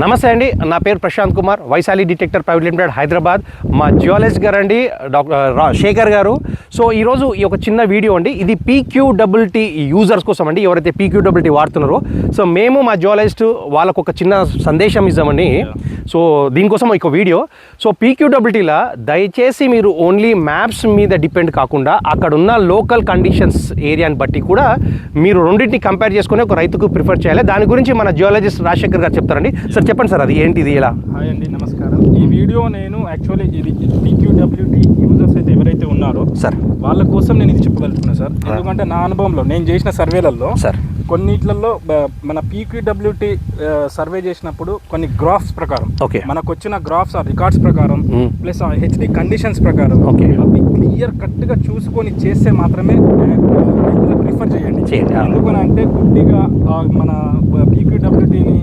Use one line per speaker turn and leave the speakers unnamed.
నమస్తే అండి, నా పేరు Prashant Kumar, Vaishali detector private limited, Hyderabad. మా జియాలజిస్ట్ గారు అండి డాక్టర్ శేఖర్ గారు. సో ఈరోజు ఈ ఒక చిన్న వీడియో అండి, ఇది PQWT యూజర్స్ కోసం అండి, ఎవరైతే PQWT వాడుతున్నారో. సో మేము మా జియాలజిస్ట్ వాళ్ళకు ఒక చిన్న సందేశం ఇద్దామండి. సో దీనికోసం ఒక వీడియో. సో PQWTలో దయచేసి మీరు ఓన్లీ మ్యాప్స్ మీద డిపెండ్ కాకుండా అక్కడ ఉన్న లోకల్ కండిషన్స్ ఏరియాని బట్టి కూడా మీరు రెండింటిని కంపేర్ చేసుకుని ఒక రైతుకు ప్రిఫర్ చేయాలి. దాని గురించి మన జియాలజిస్ట్ రాజశేఖర్ గారు చెప్తారండి. సార్ చెప్పండి సార్, అది ఏంటిది ఎలా?
హాయ్ అండి, నమస్కారం. ఈ వీడియో నేను యాక్చువల్లీ ఇది PQWT యూజర్స్ అయితే ఎవరైతే ఉన్నారో సార్ వాళ్ళ కోసం నేను ఇది చెప్పగలుగుతున్నాను సార్. ఎందుకంటే నా అనుభవంలో నేను చేసిన సర్వేలలో సార్ కొన్నిట్లలో మన PQWT సర్వే చేసినప్పుడు కొన్ని గ్రాఫ్స్ ప్రకారం మనకు వచ్చిన గ్రాఫ్స్ రికార్డ్స్ ప్రకారం ప్లస్ HD కండిషన్స్ ప్రకారం అవి క్లియర్ కట్గా చూసుకొని చేస్తే మాత్రమే ప్రిఫర్ చేయండి. ఎందుకని అంటే గుడ్డిగా మన PQWTని